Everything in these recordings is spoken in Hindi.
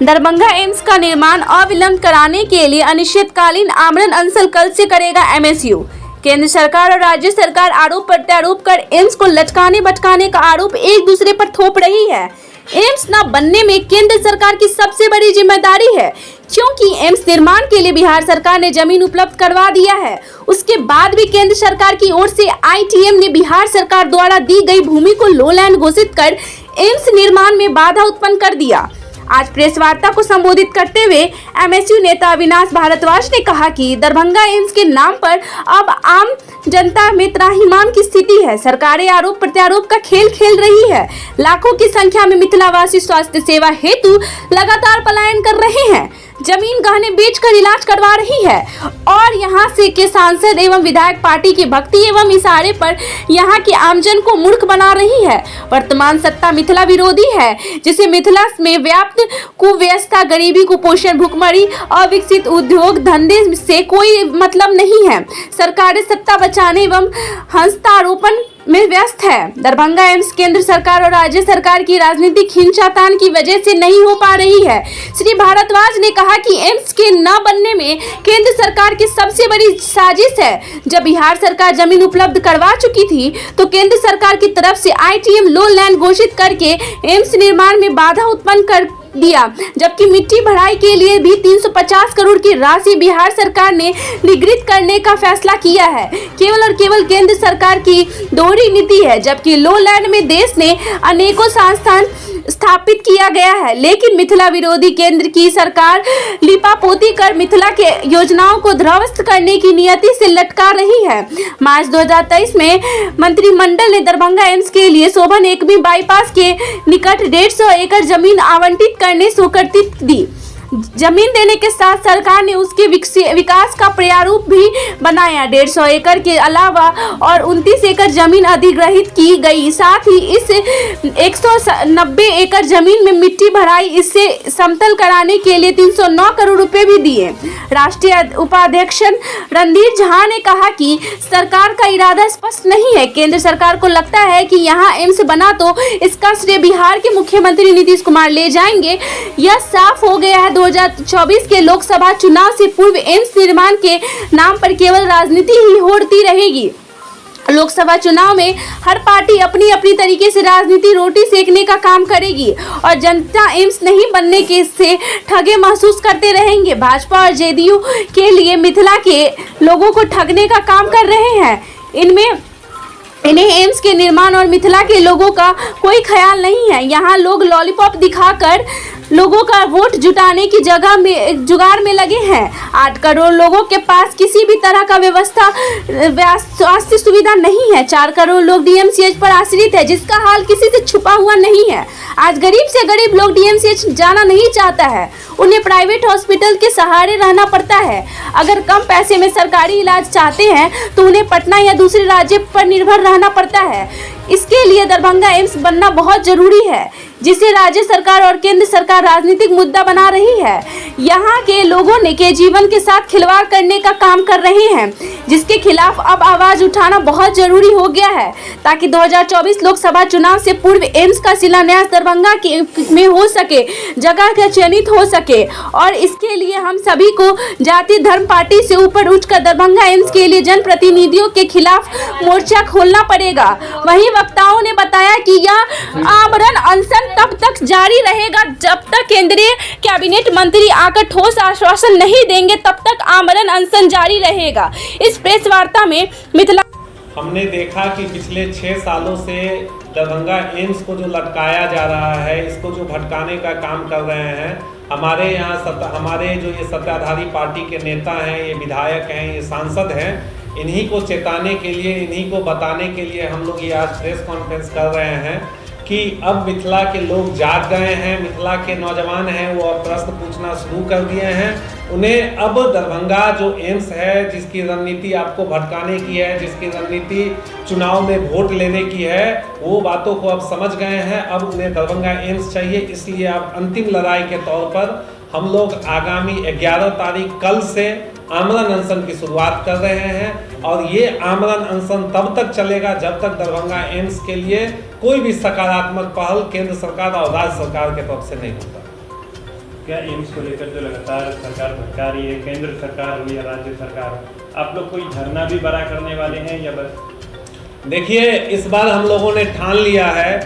दरभंगा एम्स का निर्माण अविलंब कराने के लिए अनिश्चितकालीन आमरण अनशन कल से करेगा एमएसयू। केंद्र सरकार और राज्य सरकार आरोप प्रत्यारोप कर एम्स को लटकाने भटकाने का आरोप एक दूसरे पर थोप रही है। एम्स न बनने में केंद्र सरकार की सबसे बड़ी जिम्मेदारी है, क्योंकि एम्स निर्माण के लिए बिहार सरकार ने जमीन उपलब्ध करवा दिया है। उसके बाद भी केंद्र सरकार की ओर से आईटीएम ने बिहार सरकार द्वारा दी गई भूमि को लो लैंड घोषित कर एम्स निर्माण में बाधा उत्पन्न कर दिया। आज प्रेस वार्ता को संबोधित करते हुए एमएसयू नेता अविनाश भारद्वाज ने कहा कि दरभंगा एम्स के नाम पर अब आम जनता में त्राहिमाम की स्थिति है। सरकारें आरोप प्रत्यारोप का खेल खेल रही है। लाखों की संख्या में मिथिलावासी स्वास्थ्य सेवा हेतु लगातार पलायन कर रहे हैं, जमीन गहने बेचकर इलाज करवा रही है और यहाँ से के सांसद एवं विधायक पार्टी की भक्ति एवं इशारे पर यहाँ के आमजन को मूर्ख बना रही है। वर्तमान सत्ता मिथिला विरोधी है, जिसे मिथिला में व्याप्त कुव्यवस्था, गरीबी, कुपोषण, भुखमरी, अविकसित उद्योग धंधे से कोई मतलब नहीं है। सरकारें सत्ता बचाने एवं हस्तारोपण में व्यस्त है। दरभंगा एम्स केंद्र सरकार और राज्य सरकार की राजनीतिक खींचातान की वजह से नहीं हो पा रही है। श्री भारद्वाज ने कहा कि एम्स के न बनने में केंद्र सरकार की सबसे बड़ी साजिश है। जब बिहार सरकार जमीन उपलब्ध करवा चुकी थी तो केंद्र सरकार की तरफ से आईटीएम लो लैंड घोषित करके एम्स निर्माण में बाधा उत्पन्न कर दिया, जबकि मिट्टी भराई के लिए भी 350 करोड़ की राशि बिहार सरकार ने निगृहित करने का फैसला किया है। केवल और केवल केंद्र सरकार की दोहरी नीति है, जबकि लो लैंड में देश ने अनेकों संस्थान स्थापित किया गया है, लेकिन मिथिला विरोधी केंद्र की सरकार लिपापोती कर मिथिला के योजनाओं को ध्वस्त करने की नियति से लटका रही है। मार्च 2023 में मंत्रिमंडल ने दरभंगा एम्स के लिए शोभन एकमी बाईपास के निकट 150 एकड़ जमीन आवंटित करने स्वीकृति दी। जमीन देने के साथ सरकार ने उसके विकास का प्रारूप भी बनाया। 150 एकड़ के अलावा और 29 एकड़ जमीन अधिग्रहित की गई। साथ ही इस 190 एकड़ जमीन में मिट्टी भराई, इससे समतल कराने के लिए 309 करोड़ रुपए भी दिए। राष्ट्रीय उपाध्यक्ष रणधीर झा ने कहा कि सरकार का इरादा स्पष्ट नहीं है। केंद्र सरकार को लगता है कि यहाँ एम्स बना तो इसका श्रेय बिहार के मुख्यमंत्री नीतीश कुमार ले जाएंगे। यह साफ हो गया है। 2024 के लोकसभा चुनाव से पूर्व एम्स निर्माण के नाम पर केवल राजनीति ही होती रहेगी। लोकसभा चुनाव में हर पार्टी अपनी अपनी तरीके से राजनीति रोटी सेकने का काम करेगी और जनता एम्स नहीं बनने के से ठगे महसूस करते रहेंगे। भाजपा और जेडीयू के लिए मिथिला के लोगों को ठगने का काम कर रहे हैं। इन्हें एम्स के निर्माण और मिथिला के लोगों का कोई ख्याल नहीं है। यहाँ लोग लॉलीपॉप दिखाकर लोगों का वोट जुटाने की जगह में जुगाड़ में लगे हैं। 8 करोड़ लोगों के पास किसी भी तरह का स्वास्थ्य सुविधा नहीं है। 4 करोड़ लोग डीएमसीएच पर आश्रित है, जिसका हाल किसी से छुपा हुआ नहीं है। आज गरीब से गरीब लोग डीएमसीएच जाना नहीं चाहता है, उन्हें प्राइवेट हॉस्पिटल के सहारे रहना पड़ता है। अगर कम पैसे में सरकारी इलाज चाहते हैं तो उन्हें पटना या दूसरे राज्य पर निर्भर रहना पड़ता है। इसके लिए दरभंगा एम्स बनना बहुत जरूरी है, जिसे राज्य सरकार और केंद्र सरकार राजनीतिक मुद्दा बना रही है। यहाँ के लोगों ने के जीवन के साथ खिलवाड़ करने का काम कर रहे हैं, जिसके खिलाफ अब आवाज उठाना बहुत जरूरी हो गया है, ताकि 2024 लोकसभा चुनाव से पूर्व एम्स का शिलान्यास दरभंगा में हो सके, जगह का चयनित हो सके। और इसके लिए हम सभी को जाति धर्म पार्टी से ऊपर उठकर दरभंगा एम्स के लिए जनप्रतिनिधियों के खिलाफ मोर्चा खोलना पड़ेगा। वहीं वक्ताओं ने बताया कि यह आमरण अनशन तब तक जारी रहेगा जब तक केंद्रीय कैबिनेट मंत्री आकर ठोस आश्वासन नहीं देंगे, तब तक आमरण अनशन जारी रहेगा। इस प्रेस वार्ता में मिथिला हमने देखा कि पिछले 6 सालों से दरभंगा एम्स को जो लटकाया जा रहा है, इसको जो भटकाने का काम कर रहे हैं, हमारे यहाँ हमारे जो ये सत्ताधारी पार्टी के नेता हैं, ये विधायक हैं, ये सांसद हैं, इन्हीं को चेताने के लिए, इन्हीं को बताने के लिए हम लोग ये आज प्रेस कॉन्फ्रेंस कर रहे हैं कि अब मिथिला के लोग जाग गए हैं। मिथिला के नौजवान हैं वो अब प्रश्न पूछना शुरू कर दिए हैं। उन्हें अब दरभंगा जो एम्स है, जिसकी रणनीति आपको भटकाने की है, जिसकी रणनीति चुनाव में वोट लेने की है, वो बातों को अब समझ गए हैं। अब उन्हें दरभंगा एम्स चाहिए। इसलिए अब अंतिम लड़ाई के तौर पर हम लोग आगामी 11 तारीख कल से आमरण अनशन की शुरुआत कर रहे हैं और ये आमरण अनशन तब तक चलेगा जब तक दरभंगा एम्स के लिए कोई भी सकारात्मक पहल केंद्र सरकार और राज्य सरकार के तरफ से नहीं होता। क्या एम्स को लेकर जो लगातार सरकार भटका रही है, केंद्र सरकार हो या राज्य सरकार, आप लोग कोई धरना भी बड़ा करने वाले हैं या बस? देखिए, इस बार हम लोगों ने ठान लिया है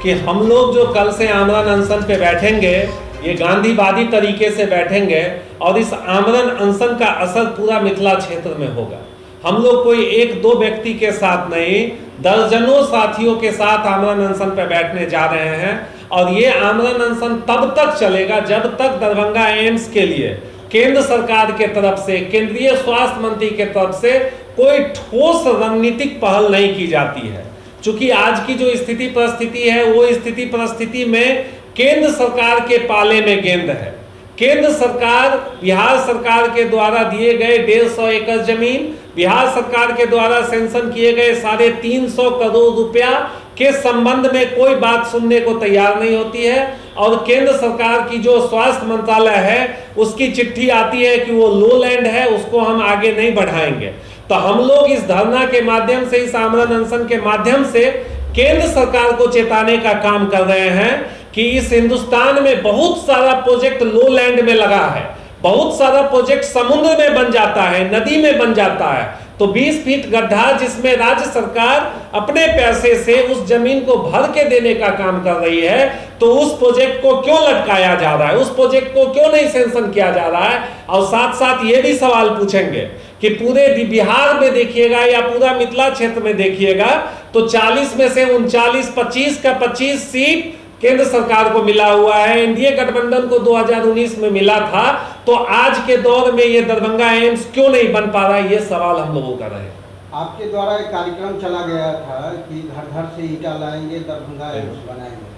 कि हम लोग जो कल से आमरण अनशन पे बैठेंगे, ये गांधीवादी तरीके से बैठेंगे और इस आमरण अनशन का असर पूरा मिथिला क्षेत्र में होगा। हम लोग कोई एक दो व्यक्ति के साथ नहीं, दर्जनों साथियों के साथ आमरण अनशन पे बैठने जा रहे हैं और ये आमरण अनशन तब तक चलेगा जब तक दरभंगा एम्स के लिए केंद्र सरकार के तरफ से, केंद्रीय स्वास्थ्य मंत्री के तरफ से कोई ठोस रणनीतिक पहल नहीं की जाती है। चूंकि आज की जो स्थिति परिस्थिति है, वो स्थिति परिस्थिति में केंद्र सरकार के पाले में गेंद है। केंद्र सरकार, बिहार सरकार के द्वारा दिए गए 150 एकड़ जमीन, बिहार सरकार के द्वारा सैंक्शन किए गए 350 करोड़ रुपया के संबंध में कोई बात सुनने को तैयार नहीं होती है और केंद्र सरकार की जो स्वास्थ्य मंत्रालय है उसकी चिट्ठी आती है कि वो लो लैंड है, उसको हम आगे नहीं बढ़ाएंगे। तो हम लोग इस धरना के माध्यम से, इस आमरण अनशन के माध्यम से केंद्र सरकार को चेताने का काम कर रहे हैं कि इस हिंदुस्तान में बहुत सारा प्रोजेक्ट लो लैंड में लगा है, बहुत सारा प्रोजेक्ट समुद्र में बन जाता है, नदी में बन जाता है। तो 20 फीट गड्ढा जिसमें राज्य सरकार अपने पैसे से उस जमीन को भर के देने का काम कर रही है, तो उस प्रोजेक्ट को क्यों लटकाया जा रहा है, उस प्रोजेक्ट को क्यों नहीं सैंक्शन किया जा रहा है। और साथ साथ ये भी सवाल पूछेंगे कि पूरे बिहार में देखिएगा या पूरा मिथिला क्षेत्र में देखिएगा तो 40 में से 39, 25 का 25 सीट केंद्र सरकार को मिला हुआ है। एनडीए गठबंधन को 2019 में मिला था, तो आज के दौर में ये दरभंगा एम्स क्यों नहीं बन पा रहा है, ये सवाल हम लोगों का रहे। आपके द्वारा एक कार्यक्रम चला गया था कि घर घर से ईंटा लाएंगे, दरभंगा एम्स बनाएंगे,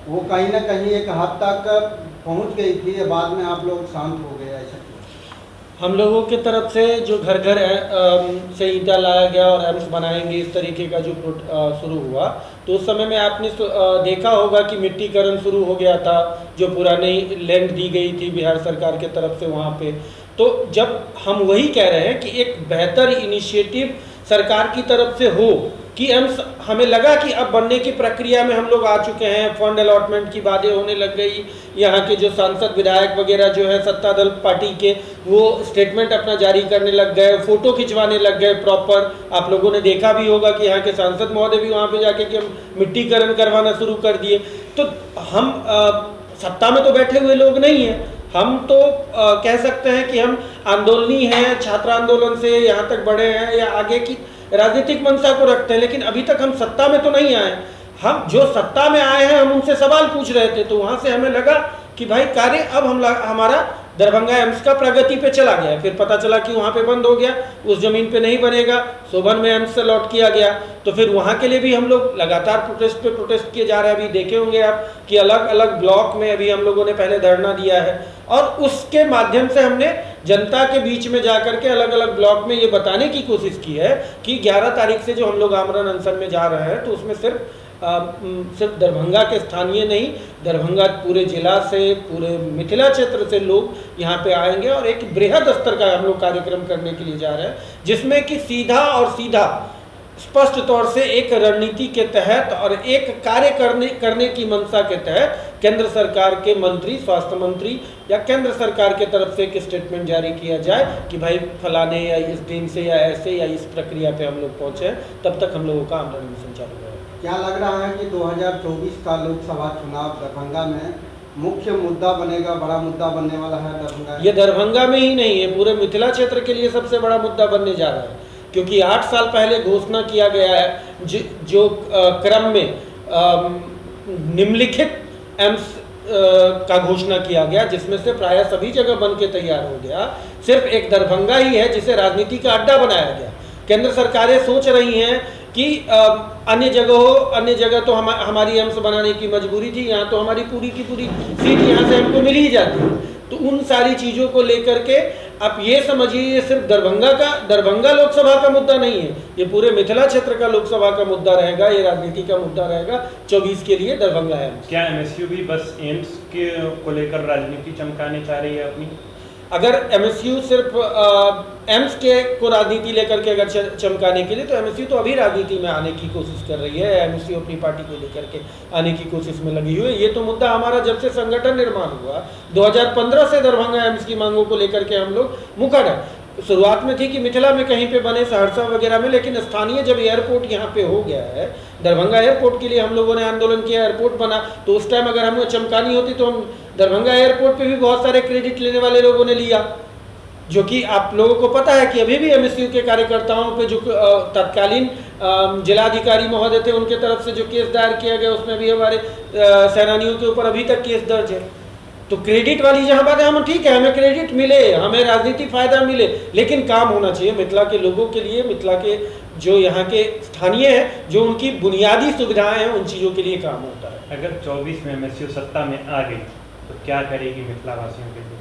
वो कहीं ना कहीं एक हद तक पहुंच गई थी, बाद में आप लोग शांत हो गए, ऐसा? हम लोगों की तरफ से जो घर घर से ईंटा लाया गया और एम्स बनाएंगे इस तरीके का जो शुरू हुआ, तो उस समय में आपने देखा होगा कि मिट्टीकरण शुरू हो गया था, जो पुरानी लैंड दी गई थी बिहार सरकार के तरफ से वहाँ पे। तो जब हम वही कह रहे हैं कि एक बेहतर इनिशिएटिव सरकार की तरफ से हो कि एम्स, हमें लगा कि अब बनने की प्रक्रिया में हम लोग आ चुके हैं, फंड अलॉटमेंट की बातें होने लग गई, यहाँ के जो सांसद विधायक वगैरह जो है सत्ता दल पार्टी के, वो स्टेटमेंट अपना जारी करने लग गए, फोटो खिंचवाने लग गए प्रॉपर। आप लोगों ने देखा भी होगा कि यहाँ के सांसद महोदय भी वहाँ पे जाके कि हम मिट्टीकरण करवाना शुरू कर दिए। तो हम सत्ता में तो बैठे हुए लोग नहीं हैं, हम तो कह सकते हैं कि हम आंदोलनी हैं, छात्र आंदोलन से यहाँ तक बढ़े हैं या आगे की राजनीतिक मंशा को रखते हैं, लेकिन अभी तक हम सत्ता में तो नहीं आए। हम जो सत्ता में आए हैं हम उनसे सवाल पूछ रहे थे, तो वहां से हमें लगा कि भाई कार्य अब हमारा दरभंगा एम्स का प्रगति पे चला गया। फिर पता चला कि वहाँ पे बंद हो गया, उस जमीन पे नहीं बनेगा, सोबन में एम्स से लौट किया गया। तो फिर वहाँ के लिए भी हम लोग लगातार प्रोटेस्ट पे प्रोटेस्ट किए जा रहे हैं। अभी देखे होंगे आप कि अलग अलग ब्लॉक में अभी हम लोगों ने पहले धरना दिया है और उसके माध्यम से हमने जनता के बीच में जाकर के अलग अलग ब्लॉक में ये बताने की कोशिश की है कि 11 तारीख से जो हम लोग आमरण अनशन में जा रहे हैं, तो उसमें सिर्फ दरभंगा के स्थानीय नहीं, दरभंगा पूरे जिला से, पूरे मिथिला क्षेत्र से लोग यहाँ पे आएंगे और एक बृहद स्तर का हम लोग कार्यक्रम करने के लिए जा रहे हैं, जिसमें कि सीधा और सीधा स्पष्ट तौर से एक रणनीति के तहत और एक कार्य करने की मंशा के तहत केंद्र सरकार के मंत्री, स्वास्थ्य मंत्री या केंद्र सरकार के तरफ से एक स्टेटमेंट जारी किया जाए कि भाई फलाने या इस दिन से या ऐसे या इस प्रक्रिया पे हम लोग पहुँचे, तब तक हम लोगों का आंदोलन मिशन चालू रहेगा। क्या लग रहा है कि 2024 का लोकसभा चुनाव दरभंगा में मुख्य मुद्दा बनेगा, बड़ा मुद्दा बनने वाला है दरभंगा? ये दरभंगा में ही नहीं है, पूरे मिथिला क्षेत्र के लिए सबसे बड़ा मुद्दा बनने जा रहा है, क्योंकि 8 साल पहले घोषणा किया गया है जो क्रम में निम्नलिखित एम्स का घोषणा किया गया, जिसमें से प्राय सभी जगह बन के तैयार हो गया। सिर्फ एक दरभंगा ही है जिसे राजनीति का अड्डा बनाया गया। केंद्र सरकारें सोच रही हैं कि अन्य जगह तो हमारी एम्स बनाने की मजबूरी थी, यहाँ तो हमारी पूरी की पूरी सीट यहाँ से हमको मिल ही जाती है। तो उन सारी चीज़ों को लेकर के आप ये समझिए, ये सिर्फ दरभंगा लोकसभा का मुद्दा नहीं है, ये पूरे मिथिला क्षेत्र का लोकसभा का मुद्दा रहेगा, ये राजनीति का मुद्दा रहेगा 24 के लिए दरभंगा एम्स। क्या एमएसयू भी बस एम्स को लेकर राजनीति चमकाने चाह रही है अपनी? अगर एमएसयू सिर्फ एम्स के को राजनीति लेकर के अगर चमकाने के लिए, तो एमएसयू तो अभी राजनीति में आने की कोशिश कर रही है। एमएसयू अपनी पार्टी को लेकर के आने की कोशिश में लगी हुई है। ये तो मुद्दा हमारा जब से संगठन निर्माण हुआ 2015 से दरभंगा एम्स की मांगों को लेकर के हम लोग मुखर है। शुरुआत में थी कि मिथिला में कहीं पे बने, सहरसा वगैरह में, लेकिन स्थानीय जब एयरपोर्ट यहाँ पे हो गया है, दरभंगा एयरपोर्ट के लिए हम लोगों ने आंदोलन किया, एयरपोर्ट बना, तो उस टाइम अगर हमें चमकानी होती तो हम दरभंगा एयरपोर्ट पे भी बहुत सारे क्रेडिट लेने वाले लोगों ने लिया, जो कि आप लोगों को पता है कि अभी भी एमएसयू के कार्यकर्ताओं पे जो तत्कालीन जिलाधिकारी महोदय थे उनके तरफ से जो केस दायर किया गया उसमें भी हमारे सेनानियों के ऊपर अभी तक केस दर्ज है। तो क्रेडिट वाली जहाँ बात है, हम ठीक है, हमें क्रेडिट मिले, हमें राजनीतिक फायदा मिले, लेकिन काम होना चाहिए मिथिला के लोगों के लिए, मिथिला के जो यहाँ के स्थानीय है, जो उनकी बुनियादी सुविधाएं हैं, उन चीज़ों के लिए काम होता है। अगर 24 में एमएसयू सत्ता में आ गई तो क्या करेगी मिथिला वासियों के लिए?